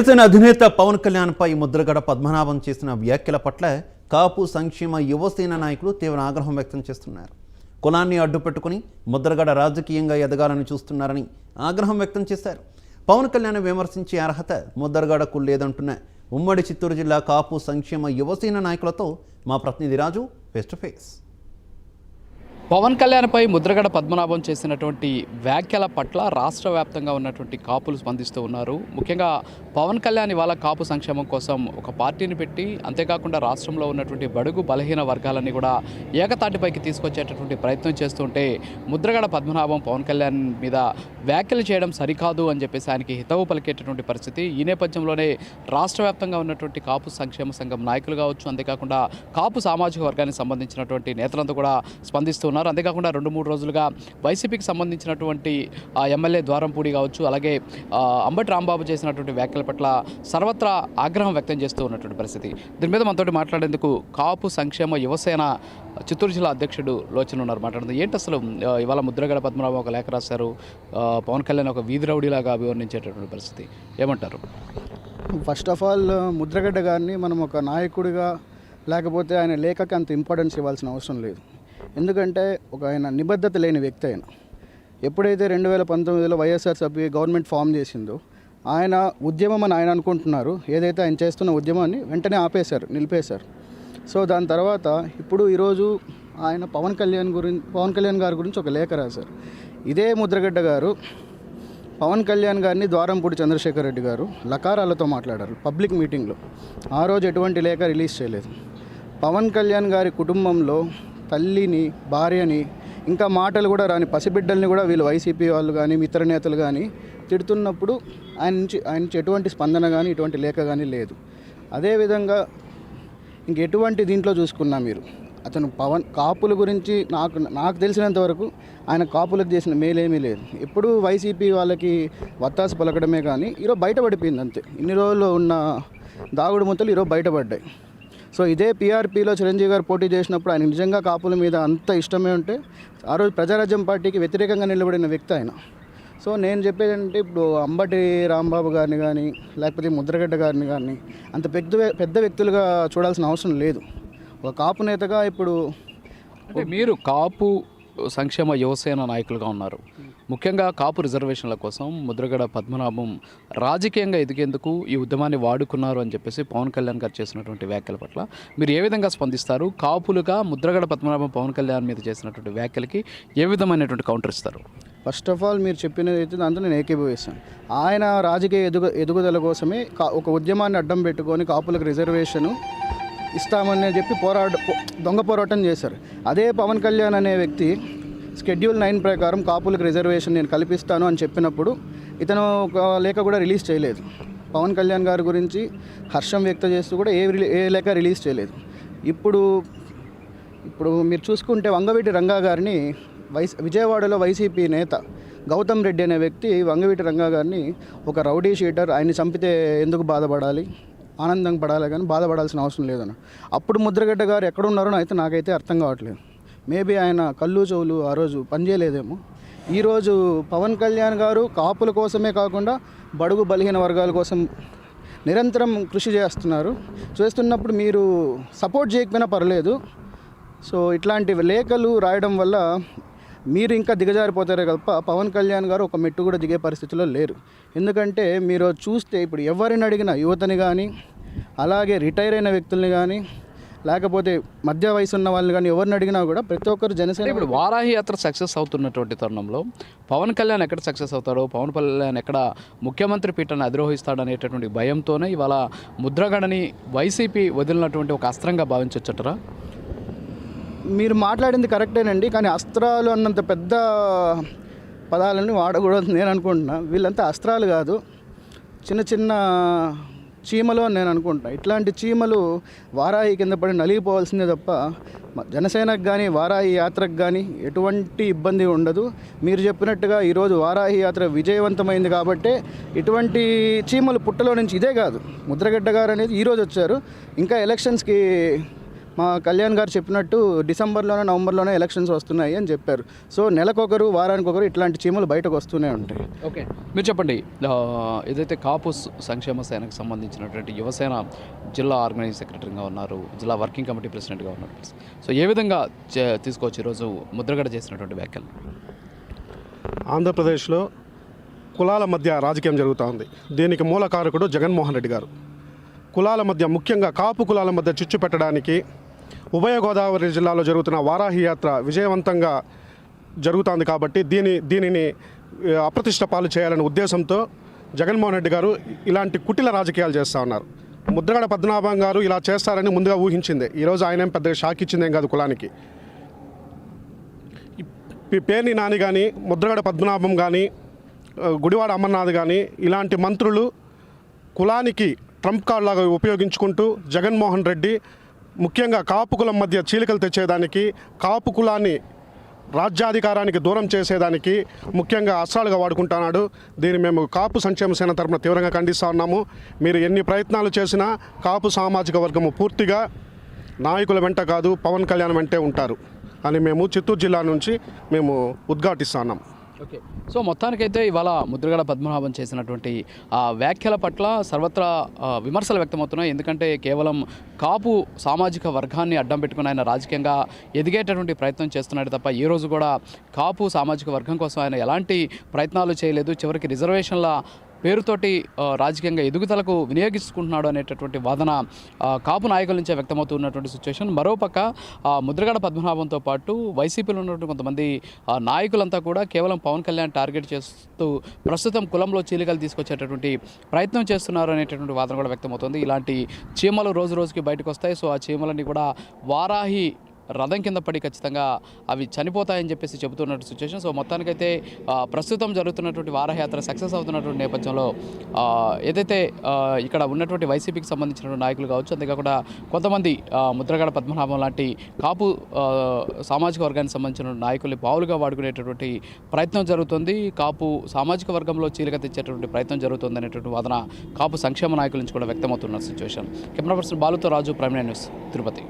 జనసేన అధినేత పవన్ కళ్యాణ్పై ముద్రగడ పద్మనాభం చేసిన వ్యాఖ్యల పట్ల కాపు సంక్షేమ యువసేన నాయకులు తీవ్ర ఆగ్రహం వ్యక్తం చేస్తున్నారు. కులాన్ని అడ్డుపెట్టుకుని ముద్రగడ రాజకీయంగా ఎదగాలని చూస్తున్నారని ఆగ్రహం వ్యక్తం చేశారు. పవన్ కళ్యాణ్ విమర్శించే అర్హత ముద్రగడకు లేదంటున్న ఉమ్మడి చిత్తూరు జిల్లా కాపు సంక్షేమ యువసేన నాయకులతో మా ప్రతినిధి Raju face to face. Pawan కళ్యాణ్పై ముద్రగడ పద్మనాభం చేసినటువంటి వ్యాఖ్యల పట్ల రాష్ట్ర వ్యాప్తంగా ఉన్నటువంటి కాపులు స్పందిస్తూ ఉన్నారు. ముఖ్యంగా పవన్ కళ్యాణ్ ఇవాళ కాపు సంక్షేమం కోసం ఒక పార్టీని పెట్టి అంతేకాకుండా రాష్ట్రంలో ఉన్నటువంటి బడుగు బలహీన వర్గాలన్నీ కూడా ఏకతాటిపైకి తీసుకొచ్చేటటువంటి ప్రయత్నం చేస్తుంటే ముద్రగడ పద్మనాభం పవన్ కళ్యాణ్ మీద వ్యాఖ్యలు చేయడం సరికాదు అని చెప్పేసి ఆయనకి హితవు పలికేటటువంటి పరిస్థితి. ఈ నేపథ్యంలోనే రాష్ట్ర వ్యాప్తంగా ఉన్నటువంటి కాపు సంక్షేమ సంఘం నాయకులు కావచ్చు, అంతేకాకుండా కాపు సామాజిక వర్గానికి సంబంధించినటువంటి నేతలంతా కూడా స్పందిస్తున్నారు. అంతేకాకుండా 2-3 రోజులుగా వైసీపీకి సంబంధించినటువంటి ఎమ్మెల్యే ద్వారంపూడి కావచ్చు, అలాగే అంబటి రాంబాబు చేసినటువంటి వ్యాఖ్యల పట్ల సర్వత్రా ఆగ్రహం వ్యక్తం చేస్తూ ఉన్నటువంటి పరిస్థితి. దీని మీద మనతోటి మాట్లాడేందుకు కాపు సంక్షేమ యువసేన చిత్తూరు జిల్లా అధ్యక్షుడు లోచన ఉన్నారు. మాట్లాడుతుంది ఏంటి అసలు ఇవాళ ముద్రగడ పద్మనాభం ఒక లేఖ రాశారు, పవన్ కళ్యాణ్ ఒక వీధి రౌడీలాగా అభివర్ణించేటటువంటి పరిస్థితి, ఏమంటారు? ఫస్ట్ ఆఫ్ ఆల్ ముద్రగడ్డ గారిని మనం ఒక నాయకుడిగా లేకపోతే ఆయన లేఖకి అంత ఇంపార్టెన్స్ ఇవ్వాల్సిన అవసరం లేదు. ఎందుకంటే ఆయన నిబద్ధత లేని వ్యక్తి. ఆయన ఎప్పుడైతే 2019లో వైఎస్ఆర్సీపీ గవర్నమెంట్ ఫామ్ చేసిందో ఆయన ఉద్యమం అని ఆయన అనుకుంటున్నారు. ఏదైతే ఆయన చేస్తున్న ఉద్యమాన్ని వెంటనే నిలిపేశారు. సో దాని తర్వాత ఇప్పుడు ఈరోజు ఆయన పవన్ కళ్యాణ్ గారి గురించి ఒక లేఖ రాశారు. ఇదే ముద్రగడ్డ గారు పవన్ కళ్యాణ్ గారిని ద్వారంపూడి చంద్రశేఖర్ రెడ్డి గారు లకారాలతో మాట్లాడారు పబ్లిక్ మీటింగ్లో. ఆ రోజు ఎటువంటి లేఖ రిలీజ్ చేయలేదు. పవన్ కళ్యాణ్ గారి కుటుంబంలో తల్లిని, భార్యని, ఇంకా మాటలు కూడా రాని పసిబిడ్డల్ని కూడా వీళ్ళు వైసీపీ వాళ్ళు కానీ ఇతర నేతలు కానీ తిడుతున్నప్పుడు ఆయన నుంచి ఎటువంటి స్పందన కానీ ఎటువంటి లేఖ కానీ లేదు. అదేవిధంగా ఇంకెటువంటి దీంట్లో చూసుకున్నా మీరు అతను కాపుల గురించి నాకు తెలిసినంత వరకు ఆయన కాపులకు చేసిన మేలేమీ లేదు. ఎప్పుడూ వైసీపీ వాళ్ళకి వత్తాసు పలకడమే కానీ ఈరోజు బయటపడిపోయింది అంతే. ఇన్ని రోజుల్లో ఉన్న దాగుడు మూతలు ఈరోజు బయటపడ్డాయి. సో ఇదే పీఆర్పీలో చిరంజీవి గారు పోటీ చేసినప్పుడు ఆయన నిజంగా కాపుల మీద అంత ఇష్టమే ఉంటే ఆ రోజు ప్రజారాజ్యం పార్టీకి వ్యతిరేకంగా నిలబడిన వ్యక్తి ఆయన. సో నేను చెప్పేది అంటే ఇప్పుడు అంబటి రాంబాబు గారిని కానీ లేకపోతే ముద్రగడ్డ గారిని కానీ అంత పెద్ద వ్యక్తులుగా చూడాల్సిన అవసరం లేదు. ఒక కాపు నేతగా ఇప్పుడు మీరు కాపు సంక్షేమ యువసేన నాయకులుగా ఉన్నారు. ముఖ్యంగా కాపు రిజర్వేషన్ల కోసం ముద్రగడ పద్మనాభం రాజకీయంగా ఎదిగేందుకు ఈ ఉద్యమాన్ని వాడుకున్నారు అని చెప్పేసి పవన్ కళ్యాణ్ గారు చేసినటువంటి వ్యాఖ్యల పట్ల మీరు ఏ విధంగా స్పందిస్తారు? కాపులుగా ముద్రగడ పద్మనాభం పవన్ కళ్యాణ్ మీద చేసినటువంటి వ్యాఖ్యలకి ఏ విధమైనటువంటి కౌంటర్ ఇస్తారు? ఫస్ట్ ఆఫ్ ఆల్ మీరు చెప్పినది అయితే దాంతో నేను ఏకీభవిస్తాను. ఆయన రాజకీయ ఎదుగుదల కోసమే ఒక ఉద్యమాన్ని అడ్డం పెట్టుకొని కాపులకు రిజర్వేషను ఇస్తామని చెప్పి దొంగ పోరాటం చేశారు. అదే పవన్ కళ్యాణ్ అనే వ్యక్తి షెడ్యూల్ 9 ప్రకారం కాపులకు రిజర్వేషన్ నేను కల్పిస్తాను అని చెప్పినప్పుడు ఇతను ఒక లేఖ కూడా రిలీజ్ చేయలేదు. పవన్ కళ్యాణ్ గారి గురించి హర్షం వ్యక్తం చేస్తూ కూడా ఏ లేఖ రిలీజ్ చేయలేదు. ఇప్పుడు మీరు చూసుకుంటే వంగవీటి రంగా గారిని విజయవాడలో వైసీపీ నేత గౌతమ్ రెడ్డి అనే వ్యక్తి వంగవీటి రంగా గారిని ఒక రౌడీ షీటర్, ఆయన్ని చంపితే ఎందుకు బాధపడాలి, ఆనందం పడాలి కానీ బాధపడాల్సిన అవసరం లేదన్న. అప్పుడు ముద్రగడ్డ గారు ఎక్కడున్నారో అయితే నాకైతే అర్థం కావట్లేదు. మేబీ ఆయన కళ్ళు చెవులు ఆ రోజు పనిచేయలేదేమో. ఈరోజు పవన్ కళ్యాణ్ గారు కాపుల కోసమే కాకుండా బడుగు బలహీన వర్గాల కోసం నిరంతరం కృషి చేస్తున్నప్పుడు మీరు సపోర్ట్ చేయకపోయినా పర్లేదు. సో ఇట్లాంటి లేఖలు రాయడం వల్ల మీరు ఇంకా దిగజారిపోతారే తప్ప పవన్ కళ్యాణ్ గారు ఒక మెట్టు కూడా దిగే పరిస్థితిలో లేరు. ఎందుకంటే మీరు చూస్తే ఇప్పుడు ఎవరిని అడిగినా యువతని కానీ అలాగే రిటైర్ అయిన వ్యక్తుల్ని కానీ లేకపోతే మధ్య వయసు ఉన్న వాళ్ళని కానీ ఎవరిని అడిగినా కూడా ప్రతి ఒక్కరు జనసేన. ఇప్పుడు వారాహి యాత్ర సక్సెస్ అవుతున్నటువంటి తరుణంలో పవన్ కళ్యాణ్ ఎక్కడ సక్సెస్ అవుతాడో, పవన్ కళ్యాణ్ ఎక్కడ ముఖ్యమంత్రి పీఠాన్ని అధిరోహిస్తాడు అనేటటువంటి భయంతోనే ఇవాళ ముద్రగడని వైసీపీ వదిలినటువంటి ఒక అస్త్రంగా భావించవచ్చటరా? మీరు మాట్లాడింది కరెక్టేనండి, కానీ అస్త్రాలు అన్నంత పెద్ద పదాలని వాడకూడదు నేను అనుకుంటున్నా. వీళ్ళంతా అస్త్రాలు కాదు, చిన్న చిన్న చీమలు అని నేను అనుకుంటున్నాను. ఇట్లాంటి చీమలు వారాహి కింద పడి నలిగిపోవాల్సిందే తప్ప జనసేనకు కానీ వారాహి యాత్రకు కానీ ఎటువంటి ఇబ్బంది ఉండదు. మీరు చెప్పినట్టుగా ఈరోజు వారాహి యాత్ర విజయవంతమైంది కాబట్టి ఇటువంటి చీమలు పుట్టలో నుంచి ఇదే కాదు, ముద్రగడ్డ గారు అనేది ఈరోజు వచ్చారు. ఇంకా ఎలక్షన్స్కి మా కళ్యాణ్ గారు చెప్పినట్టు డిసెంబర్లోనే నవంబర్లోనే ఎలక్షన్స్ వస్తున్నాయి అని చెప్పారు. సో నెలకొకరు వారానికొకరు ఇట్లాంటి చీమలు బయటకు వస్తూనే ఉంటాయి. ఓకే, మీరు చెప్పండి, ఏదైతే కాపు సంక్షేమ సేనకు సంబంధించినటువంటి యువసేన జిల్లా ఆర్గనైజింగ్ సెక్రటరీగా ఉన్నారు, జిల్లా వర్కింగ్ కమిటీ ప్రెసిడెంట్గా ఉన్నారు. సో ఏ విధంగా తీసుకోవచ్చు ఈరోజు ముద్రగడ చేసినటువంటి వ్యాఖ్యలు? ఆంధ్రప్రదేశ్లో కులాల మధ్య రాజకీయం జరుగుతూ ఉంది. దీనికి మూల కారకుడు జగన్మోహన్ రెడ్డి గారు. కులాల మధ్య, ముఖ్యంగా కాపు కులాల మధ్య చిచ్చు పెట్టడానికి ఉభయ గోదావరి జిల్లాలో జరుగుతున్న వారాహి యాత్ర విజయవంతంగా జరుగుతోంది కాబట్టి దీనిని అప్రతిష్ట పాలు చేయాలనే ఉద్దేశంతో జగన్మోహన్ రెడ్డి గారు ఇలాంటి కుటిల రాజకీయాలు చేస్తూ ఉన్నారు. ముద్రగడ పద్మనాభం గారు ఇలా చేస్తారని ముందుగా ఊహించింది. ఈరోజు ఆయన ఏం పెద్దగా షాక్ ఇచ్చిందేం కాదు కులానికి. పేర్ని నాని కానీ, ముద్రగడ పద్మనాభం కానీ, గుడివాడ అమర్నాథ్ కానీ ఇలాంటి మంత్రులు కులానికి ట్రంప్ కార్డ్ లాగా ఉపయోగించుకుంటూ జగన్మోహన్ రెడ్డి ముఖ్యంగా కాపు కులం మధ్య చీలికలు తెచ్చేదానికి, కాపు కులాన్ని రాజ్యాధికారానికి దూరం చేసేదానికి ముఖ్యంగా అస్త్రాలుగా వాడుకుంటున్నాడు. దీన్ని మేము కాపు సంక్షేమ సేన తరపున తీవ్రంగా ఖండిస్తూ ఉన్నాము. మీరు ఎన్ని ప్రయత్నాలు చేసినా కాపు సామాజిక వర్గము పూర్తిగా నాయకుల వెంట కాదు, పవన్ కళ్యాణ్ వెంటే ఉంటారు అని మేము చిత్తూరు జిల్లా నుంచి మేము ఉద్ఘాటిస్తున్నాం. ఓకే, సో మొత్తానికైతే ఇవాళ ముద్రగడ పద్మనాభం చేసినటువంటి వ్యాఖ్యల పట్ల సర్వత్రా విమర్శలు వ్యక్తమవుతున్నాయి. ఎందుకంటే కేవలం కాపు సామాజిక వర్గాన్ని అడ్డం పెట్టుకుని ఆయన రాజకీయంగా ఎదిగేటటువంటి ప్రయత్నం చేస్తున్నాడు తప్ప ఏ రోజు కూడా కాపు సామాజిక వర్గం కోసం ఆయన ఎలాంటి ప్రయత్నాలు చేయలేదు. చివరికి రిజర్వేషన్ల పేరుతోటి రాజకీయంగా ఎదుగుదలకు వినియోగించుకుంటున్నాడు అనేటటువంటి వాదన కాపు నాయకుల నుంచే వ్యక్తమవుతున్నటువంటి సిచ్యువేషన్. మరోపక్క ముద్రగడ పద్మనాభంతో పాటు వైసీపీలో ఉన్నటువంటి కొంతమంది నాయకులంతా కూడా కేవలం పవన్ కళ్యాణ్ టార్గెట్ చేస్తూ ప్రస్తుతం కులంలో చీలికలు తీసుకొచ్చేటటువంటి ప్రయత్నం చేస్తున్నారు అనేటటువంటి వాదన కూడా వ్యక్తమవుతుంది. ఇలాంటి చీమలు రోజు రోజుకి బయటకు వస్తాయి. సో ఆ చీమలన్నీ కూడా వారాహి రథం కింద పడి ఖచ్చితంగా అవి చనిపోతాయని చెప్పేసి చెబుతున్నట్టు సిచ్యువేషన్. సో మొత్తానికైతే ప్రస్తుతం జరుగుతున్నటువంటి వారయాత్ర సక్సెస్ అవుతున్నటువంటి నేపథ్యంలో ఏదైతే ఇక్కడ ఉన్నటువంటి వైసీపీకి సంబంధించినటువంటి నాయకులు కావచ్చు, అంతేకాకుండా కొంతమంది ముద్రగడ పద్మనాభం లాంటి కాపు సామాజిక వర్గానికి సంబంధించిన నాయకుల్ని పావులుగా వాడుకునేటటువంటి ప్రయత్నం జరుగుతుంది. కాపు సామాజిక వర్గంలో చీలిక తెచ్చేటువంటి ప్రయత్నం జరుగుతుంది అనేటువంటి వాదన కాపు సంక్షేమ నాయకుల నుంచి కూడా వ్యక్తమవుతున్న సిచ్యువేషన్. కెమెరా పర్సన్ బాలుతో రాజు, ప్రైమ్ న్యూస్, తిరుపతి.